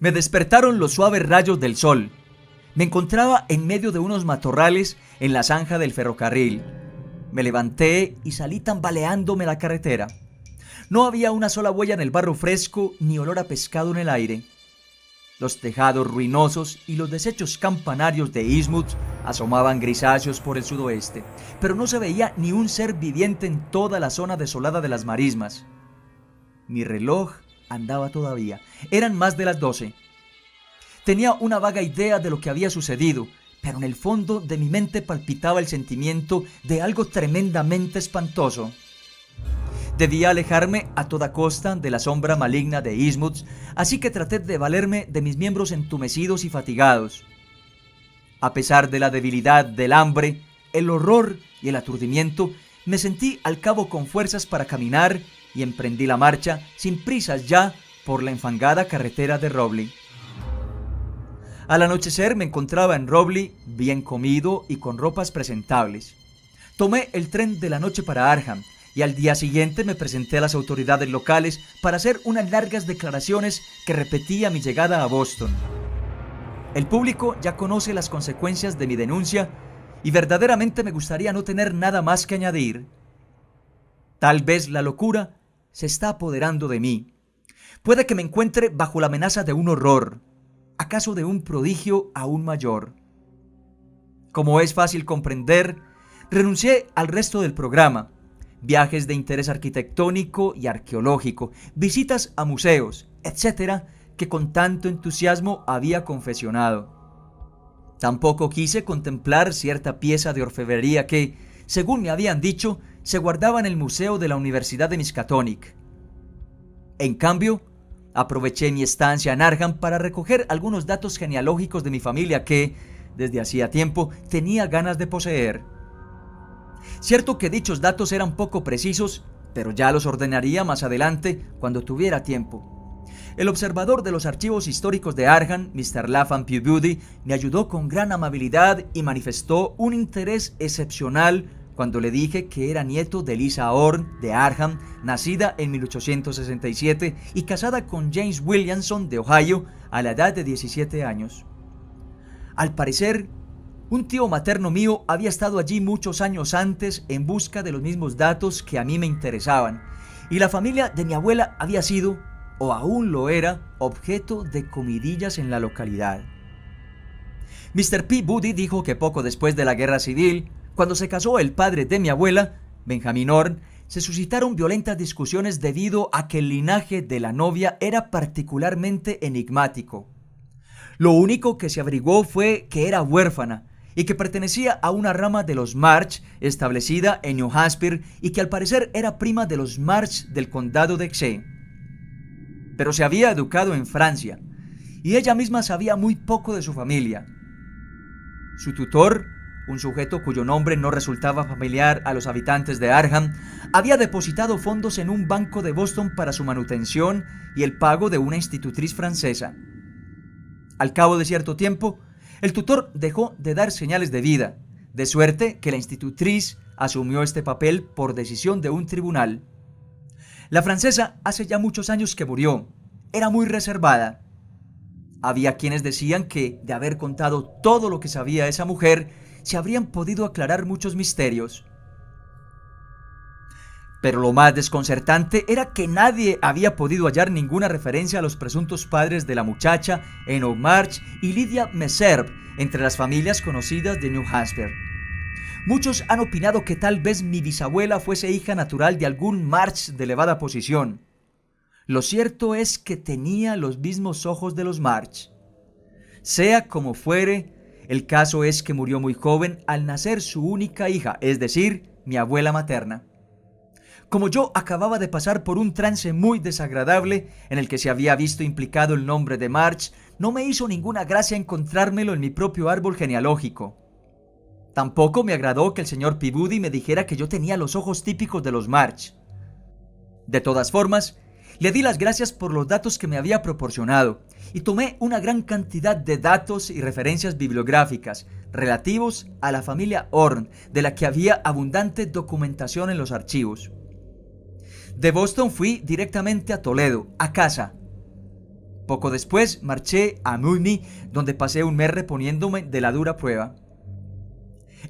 Me despertaron los suaves rayos del sol. Me encontraba en medio de unos matorrales en la zanja del ferrocarril. Me levanté y salí tambaleándome a la carretera. No había una sola huella en el barro fresco ni olor a pescado en el aire. Los tejados ruinosos y los desechos campanarios de Innsmouth asomaban grisáceos por el sudoeste, pero no se veía ni un ser viviente en toda la zona desolada de las marismas. Mi reloj andaba todavía. Eran más de las 12. Tenía una vaga idea de lo que había sucedido, pero en el fondo de mi mente palpitaba el sentimiento de algo tremendamente espantoso. Debía alejarme a toda costa de la sombra maligna de Innsmouth, así que traté de valerme de mis miembros entumecidos y fatigados. A pesar de la debilidad, del hambre, el horror y el aturdimiento, me sentí al cabo con fuerzas para caminar y emprendí la marcha, sin prisas ya, por la enfangada carretera de Robley. Al anochecer me encontraba en Robley, bien comido y con ropas presentables. Tomé el tren de la noche para Arkham, y al día siguiente me presenté a las autoridades locales para hacer unas largas declaraciones que repetía mi llegada a Boston. El público ya conoce las consecuencias de mi denuncia y verdaderamente me gustaría no tener nada más que añadir. Tal vez la locura se está apoderando de mí. Puede que me encuentre bajo la amenaza de un horror, acaso de un prodigio aún mayor. Como es fácil comprender, renuncié al resto del programa. Viajes de interés arquitectónico y arqueológico, visitas a museos, etcétera, que con tanto entusiasmo había confesionado. Tampoco quise contemplar cierta pieza de orfebrería que, según me habían dicho, se guardaba en el museo de la Universidad de Miskatonic. En cambio, aproveché mi estancia en Arkham para recoger algunos datos genealógicos de mi familia que, desde hacía tiempo, tenía ganas de poseer. Cierto que dichos datos eran poco precisos, pero ya los ordenaría más adelante cuando tuviera tiempo. El observador de los archivos históricos de Arkham, Mr. Lapham Peabody, me ayudó con gran amabilidad y manifestó un interés excepcional cuando le dije que era nieto de Eliza Orne de Arkham, nacida en 1867 y casada con James Williamson de Ohio a la edad de 17 años. Al parecer, un tío materno mío había estado allí muchos años antes en busca de los mismos datos que a mí me interesaban, y la familia de mi abuela había sido, o aún lo era, objeto de comidillas en la localidad. Mr. Peabody dijo que poco después de la guerra civil, cuando se casó el padre de mi abuela, Benjamin Orne, se suscitaron violentas discusiones debido a que el linaje de la novia era particularmente enigmático. Lo único que se averiguó fue que era huérfana y que pertenecía a una rama de los March establecida en New Hampshire y que al parecer era prima de los March del condado de Essex. Pero se había educado en Francia y ella misma sabía muy poco de su familia. Su tutor, un sujeto cuyo nombre no resultaba familiar a los habitantes de Arkham, había depositado fondos en un banco de Boston para su manutención y el pago de una institutriz francesa. Al cabo de cierto tiempo, el tutor dejó de dar señales de vida, de suerte que la institutriz asumió este papel por decisión de un tribunal. La francesa hace ya muchos años que murió. Era muy reservada. Había quienes decían que, de haber contado todo lo que sabía esa mujer, se habrían podido aclarar muchos misterios. Pero lo más desconcertante era que nadie había podido hallar ninguna referencia a los presuntos padres de la muchacha, Enoch March y Lydia Meserve, entre las familias conocidas de New Hampshire. Muchos han opinado que tal vez mi bisabuela fuese hija natural de algún March de elevada posición. Lo cierto es que tenía los mismos ojos de los March. Sea como fuere, el caso es que murió muy joven al nacer su única hija, es decir, mi abuela materna. Como yo acababa de pasar por un trance muy desagradable en el que se había visto implicado el nombre de March, no me hizo ninguna gracia encontrármelo en mi propio árbol genealógico. Tampoco me agradó que el señor Peabody me dijera que yo tenía los ojos típicos de los March. De todas formas, le di las gracias por los datos que me había proporcionado y tomé una gran cantidad de datos y referencias bibliográficas relativos a la familia Orne, de la que había abundante documentación en los archivos. De Boston fui directamente a Toledo, a casa. Poco después marché a Múnich, donde pasé un mes reponiéndome de la dura prueba.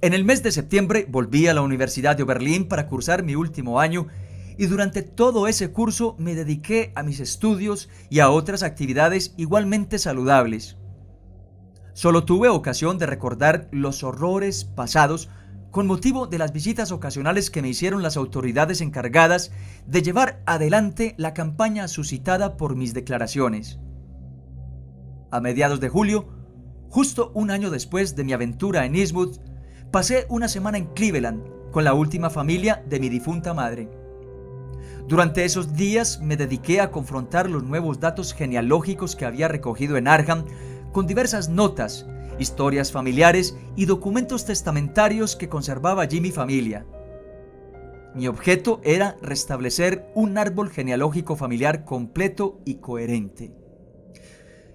En el mes de septiembre volví a la Universidad de Oberlin para cursar mi último año y durante todo ese curso me dediqué a mis estudios y a otras actividades igualmente saludables. Solo tuve ocasión de recordar los horrores pasados con motivo de las visitas ocasionales que me hicieron las autoridades encargadas de llevar adelante la campaña suscitada por mis declaraciones. A mediados de julio, justo un año después de mi aventura en Eastwood, pasé una semana en Cleveland con la última familia de mi difunta madre. Durante esos días me dediqué a confrontar los nuevos datos genealógicos que había recogido en Arkham con diversas notas, historias familiares y documentos testamentarios que conservaba allí mi familia. Mi objeto era restablecer un árbol genealógico familiar completo y coherente.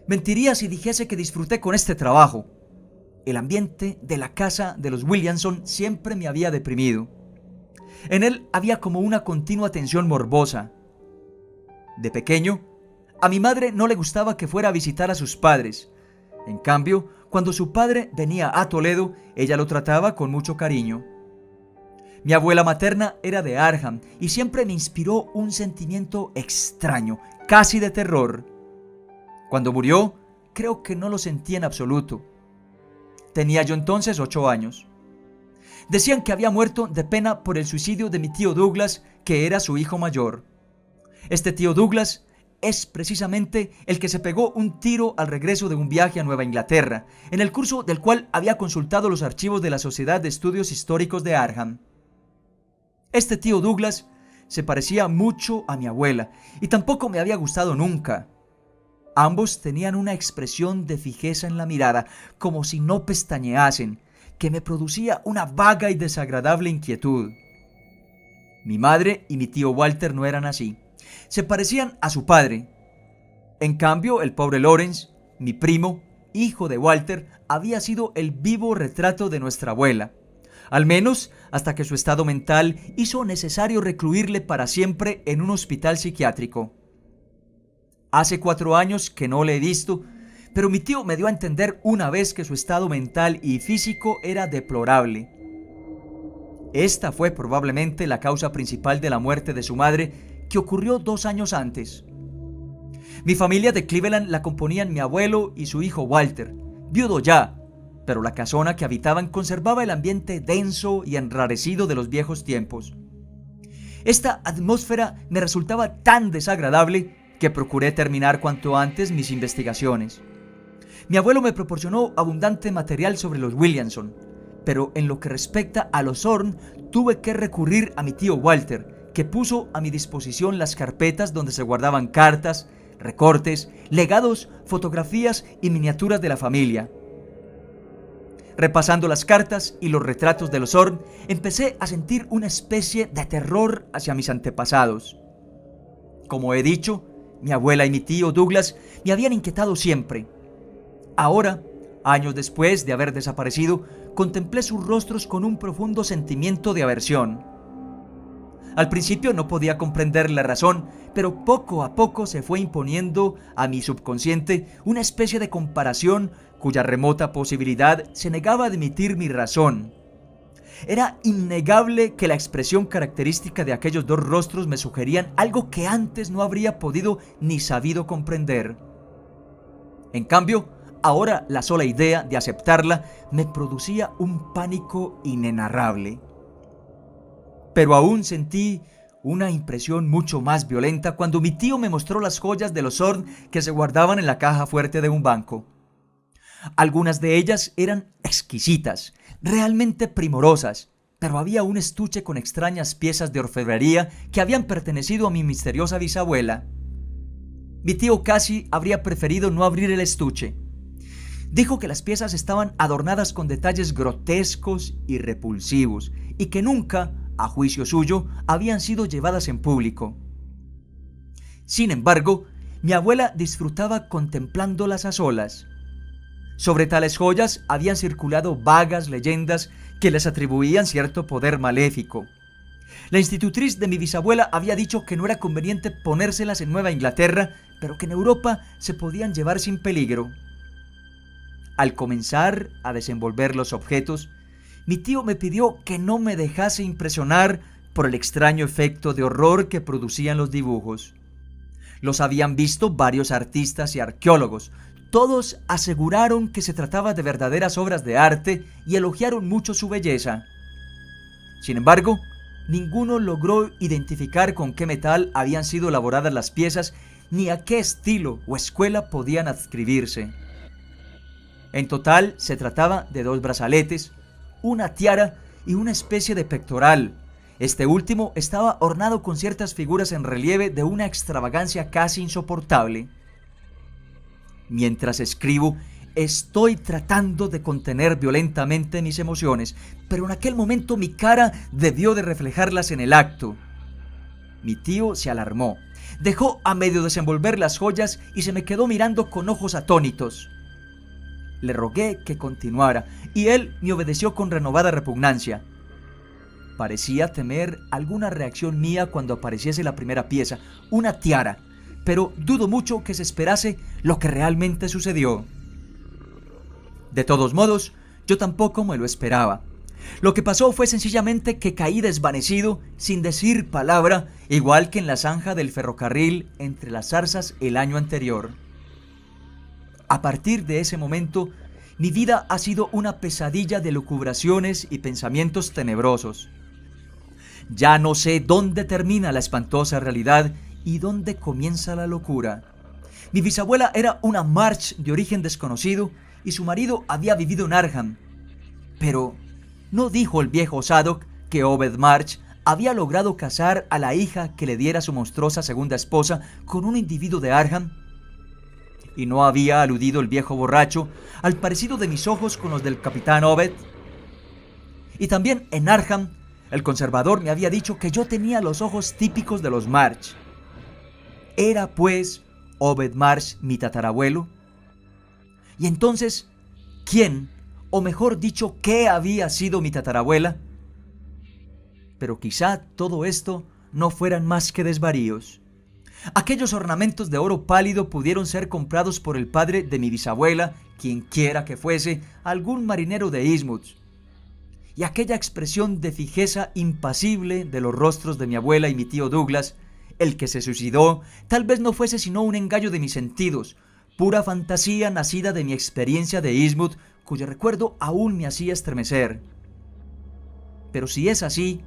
Mentiría si dijese que disfruté con este trabajo. El ambiente de la casa de los Williamson siempre me había deprimido. En él había como una continua tensión morbosa. De pequeño, a mi madre no le gustaba que fuera a visitar a sus padres. En cambio, cuando su padre venía a Toledo, ella lo trataba con mucho cariño. Mi abuela materna era de Arkham y siempre me inspiró un sentimiento extraño, casi de terror. Cuando murió, creo que no lo sentí en absoluto. Tenía yo entonces 8 años. Decían que había muerto de pena por el suicidio de mi tío Douglas, que era su hijo mayor. Este tío Douglas es precisamente el que se pegó un tiro al regreso de un viaje a Nueva Inglaterra, en el curso del cual había consultado los archivos de la Sociedad de Estudios Históricos de Arkham. Este tío Douglas se parecía mucho a mi abuela y tampoco me había gustado nunca. Ambos tenían una expresión de fijeza en la mirada, como si no pestañeasen, que me producía una vaga y desagradable inquietud. Mi madre y mi tío Walter no eran así. Se parecían a su padre. En cambio, el pobre Lawrence, mi primo, hijo de Walter, había sido el vivo retrato de nuestra abuela, al menos hasta que su estado mental hizo necesario recluirle para siempre en un hospital psiquiátrico. Hace 4 años que no le he visto, pero mi tío me dio a entender una vez que su estado mental y físico era deplorable. Esta fue probablemente la causa principal de la muerte de su madre, que ocurrió 2 años antes. Mi familia de Cleveland la componían mi abuelo y su hijo Walter, viudo ya, pero la casona que habitaban conservaba el ambiente denso y enrarecido de los viejos tiempos. Esta atmósfera me resultaba tan desagradable que procuré terminar cuanto antes mis investigaciones. Mi abuelo me proporcionó abundante material sobre los Williamson, pero en lo que respecta a los Horn, tuve que recurrir a mi tío Walter, que puso a mi disposición las carpetas donde se guardaban cartas, recortes, legados, fotografías y miniaturas de la familia. Repasando las cartas y los retratos de los Horn, empecé a sentir una especie de terror hacia mis antepasados. Como he dicho, mi abuela y mi tío Douglas me habían inquietado siempre. Ahora, años después de haber desaparecido, contemplé sus rostros con un profundo sentimiento de aversión. Al principio no podía comprender la razón, pero poco a poco se fue imponiendo a mi subconsciente una especie de comparación cuya remota posibilidad se negaba a admitir mi razón. Era innegable que la expresión característica de aquellos 2 rostros me sugerían algo que antes no habría podido ni sabido comprender. En cambio, ahora la sola idea de aceptarla me producía un pánico inenarrable. Pero aún sentí una impresión mucho más violenta cuando mi tío me mostró las joyas de los Horn que se guardaban en la caja fuerte de un banco. Algunas de ellas eran exquisitas, realmente primorosas, pero había un estuche con extrañas piezas de orfebrería que habían pertenecido a mi misteriosa bisabuela. Mi tío casi habría preferido no abrir el estuche. Dijo que las piezas estaban adornadas con detalles grotescos y repulsivos y que nunca, a juicio suyo, habían sido llevadas en público. Sin embargo, mi abuela disfrutaba contemplándolas a solas. Sobre tales joyas habían circulado vagas leyendas que les atribuían cierto poder maléfico. La institutriz de mi bisabuela había dicho que no era conveniente ponérselas en Nueva Inglaterra, pero que en Europa se podían llevar sin peligro. Al comenzar a desenvolver los objetos, mi tío me pidió que no me dejase impresionar por el extraño efecto de horror que producían los dibujos. Los habían visto varios artistas y arqueólogos. Todos aseguraron que se trataba de verdaderas obras de arte y elogiaron mucho su belleza. Sin embargo, ninguno logró identificar con qué metal habían sido elaboradas las piezas ni a qué estilo o escuela podían adscribirse. En total se trataba de 2 brazaletes, una tiara y una especie de pectoral. Este último estaba ornado con ciertas figuras en relieve de una extravagancia casi insoportable. Mientras escribo, estoy tratando de contener violentamente mis emociones, pero en aquel momento mi cara debió de reflejarlas en el acto. Mi tío se alarmó, dejó a medio desenvolver las joyas y se me quedó mirando con ojos atónitos. Le rogué que continuara y él me obedeció con renovada repugnancia. Parecía temer alguna reacción mía cuando apareciese la primera pieza, una tiara, pero dudo mucho que se esperase lo que realmente sucedió. De todos modos, yo tampoco me lo esperaba. Lo que pasó fue sencillamente que caí desvanecido, sin decir palabra, igual que en la zanja del ferrocarril entre las zarzas el año anterior. A partir de ese momento, mi vida ha sido una pesadilla de lucubraciones y pensamientos tenebrosos. Ya no sé dónde termina la espantosa realidad y dónde comienza la locura. Mi bisabuela era una March de origen desconocido y su marido había vivido en Arkham. Pero, ¿no dijo el viejo Zadok que Obed March había logrado casar a la hija que le diera su monstruosa segunda esposa con un individuo de Arkham? ¿Y no había aludido el viejo borracho al parecido de mis ojos con los del capitán Obed? Y también en Arkham, el conservador me había dicho que yo tenía los ojos típicos de los March. ¿Era, pues, Obed March mi tatarabuelo? Y entonces, ¿quién, o mejor dicho, qué había sido mi tatarabuela? Pero quizá todo esto no fueran más que desvaríos. Aquellos ornamentos de oro pálido pudieron ser comprados por el padre de mi bisabuela, quien quiera que fuese, algún marinero de Innsmouth. Y aquella expresión de fijeza impasible de los rostros de mi abuela y mi tío Douglas, el que se suicidó, tal vez no fuese sino un engaño de mis sentidos, pura fantasía nacida de mi experiencia de Innsmouth, cuyo recuerdo aún me hacía estremecer. Pero si es así,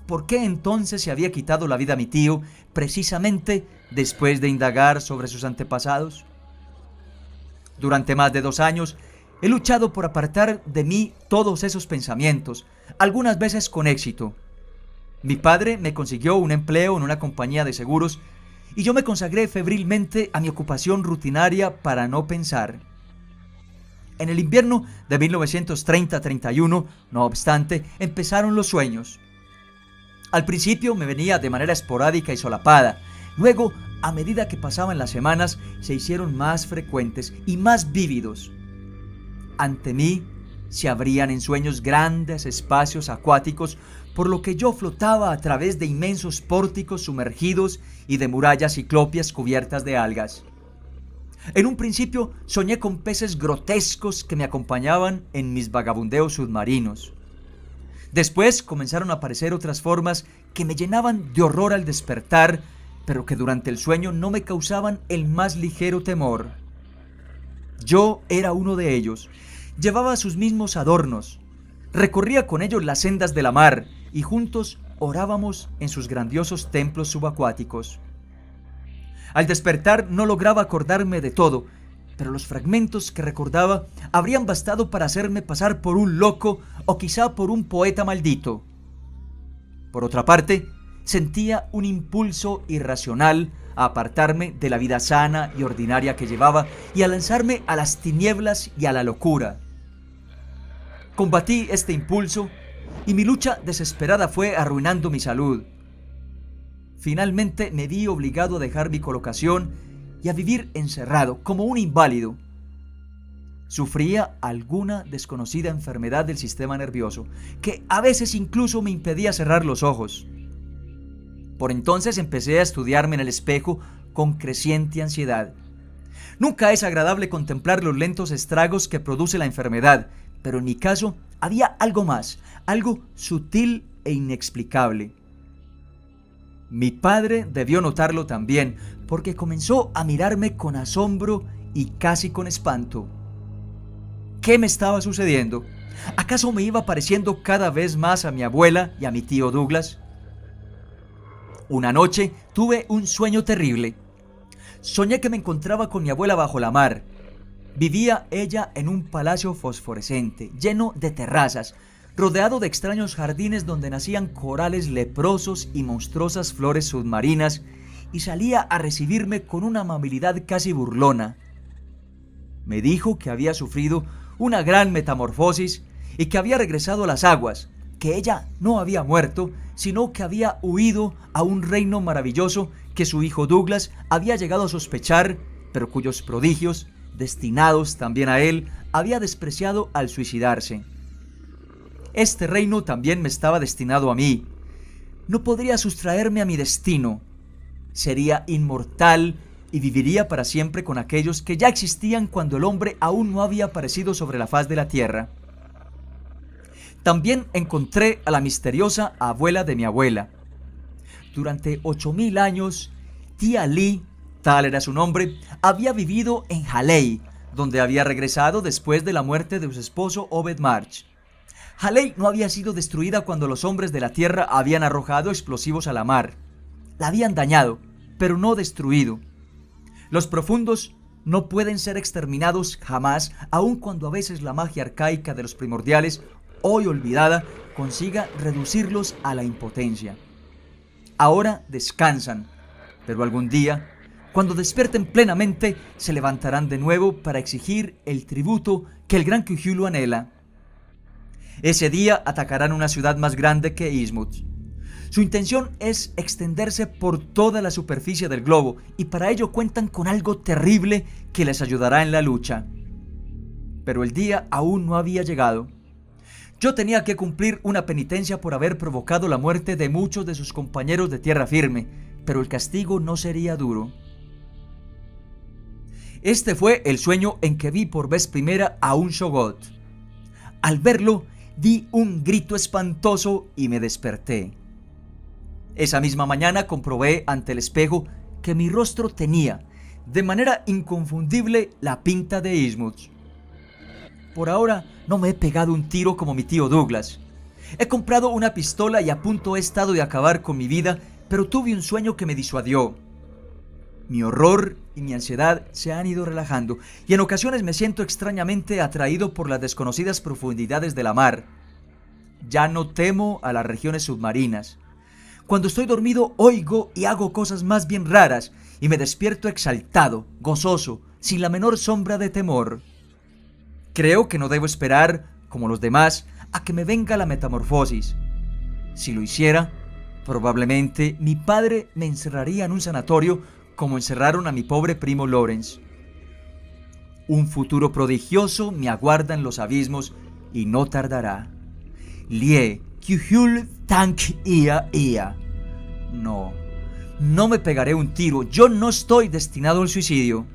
¿por qué entonces se había quitado la vida a mi tío, precisamente después de indagar sobre sus antepasados? Durante más de 2 años, he luchado por apartar de mí todos esos pensamientos, algunas veces con éxito. Mi padre me consiguió un empleo en una compañía de seguros y yo me consagré febrilmente a mi ocupación rutinaria para no pensar. En el invierno de 1930-31, no obstante, empezaron los sueños. Al principio me venía de manera esporádica y solapada. Luego, a medida que pasaban las semanas, se hicieron más frecuentes y más vívidos. Ante mí se abrían en sueños grandes espacios acuáticos, por lo que yo flotaba a través de inmensos pórticos sumergidos y de murallas ciclópeas cubiertas de algas. En un principio soñé con peces grotescos que me acompañaban en mis vagabundeos submarinos. Después comenzaron a aparecer otras formas que me llenaban de horror al despertar, pero que durante el sueño no me causaban el más ligero temor. Yo era uno de ellos. Llevaba sus mismos adornos. Recorría con ellos las sendas de la mar y juntos orábamos en sus grandiosos templos subacuáticos. Al despertar no lograba acordarme de todo, pero los fragmentos que recordaba habrían bastado para hacerme pasar por un loco o quizá por un poeta maldito. Por otra parte, sentía un impulso irracional a apartarme de la vida sana y ordinaria que llevaba y a lanzarme a las tinieblas y a la locura. Combatí este impulso y mi lucha desesperada fue arruinando mi salud. Finalmente me vi obligado a dejar mi colocación y a vivir encerrado como un inválido. Sufría alguna desconocida enfermedad del sistema nervioso, que a veces incluso me impedía cerrar los ojos. Por entonces empecé a estudiarme en el espejo con creciente ansiedad. Nunca es agradable contemplar los lentos estragos que produce la enfermedad, pero en mi caso había algo más, algo sutil e inexplicable. Mi padre debió notarlo también, porque comenzó a mirarme con asombro y casi con espanto. ¿Qué me estaba sucediendo? ¿Acaso me iba pareciendo cada vez más a mi abuela y a mi tío Douglas? Una noche tuve un sueño terrible. Soñé que me encontraba con mi abuela bajo la mar. Vivía ella en un palacio fosforescente, lleno de terrazas, rodeado de extraños jardines donde nacían corales leprosos y monstruosas flores submarinas, y salía a recibirme con una amabilidad casi burlona. Me dijo que había sufrido una gran metamorfosis y que había regresado a las aguas, que ella no había muerto, sino que había huido a un reino maravilloso que su hijo Douglas había llegado a sospechar, pero cuyos prodigios, destinados también a él, había despreciado al suicidarse. Este reino también me estaba destinado a mí. No podría sustraerme a mi destino. Sería inmortal y viviría para siempre con aquellos que ya existían cuando el hombre aún no había aparecido sobre la faz de la tierra. También encontré a la misteriosa abuela de mi abuela. Durante 8000 años, tía Lee, tal era su nombre, había vivido en Haley, donde había regresado después de la muerte de su esposo Obed March. Haley no había sido destruida cuando los hombres de la tierra habían arrojado explosivos a la mar. La habían dañado, pero no destruido. Los profundos no pueden ser exterminados jamás, aun cuando a veces la magia arcaica de los primordiales, hoy olvidada, consiga reducirlos a la impotencia. Ahora descansan, pero algún día, cuando despierten plenamente, se levantarán de nuevo para exigir el tributo que el gran Cthulhu anhela. Ese día atacarán una ciudad más grande que Innsmouth. Su intención es extenderse por toda la superficie del globo, y para ello cuentan con algo terrible que les ayudará en la lucha. Pero el día aún no había llegado. Yo tenía que cumplir una penitencia por haber provocado la muerte de muchos de sus compañeros de tierra firme, pero el castigo no sería duro. Este fue el sueño en que vi por vez primera a un Shoggoth. Al verlo, di un grito espantoso y me desperté. Esa misma mañana comprobé ante el espejo que mi rostro tenía, de manera inconfundible, la pinta de Innsmouth. Por ahora no me he pegado un tiro como mi tío Douglas. He comprado una pistola y a punto he estado de acabar con mi vida, pero tuve un sueño que me disuadió. Mi horror y mi ansiedad se han ido relajando, y en ocasiones me siento extrañamente atraído por las desconocidas profundidades de la mar. Ya no temo a las regiones submarinas. Cuando estoy dormido oigo y hago cosas más bien raras, y me despierto exaltado, gozoso, sin la menor sombra de temor. Creo que no debo esperar, como los demás, a que me venga la metamorfosis. Si lo hiciera, probablemente mi padre me encerraría en un sanatorio como encerraron a mi pobre primo Lawrence. Un futuro prodigioso me aguarda en los abismos y no tardará. Lie, Cthulhu Tank Ia. No me pegaré un tiro, yo no estoy destinado al suicidio.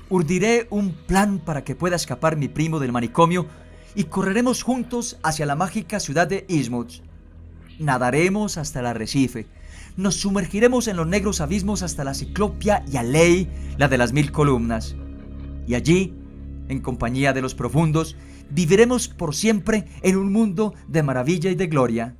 Urdiré un plan para que pueda escapar mi primo del manicomio y correremos juntos hacia la mágica ciudad de Innsmouth. Nadaremos hasta el arrecife, nos sumergiremos en los negros abismos hasta la Ciclopia y Alei, la de las 1000 columnas. Y allí, en compañía de los profundos, viviremos por siempre en un mundo de maravilla y de gloria.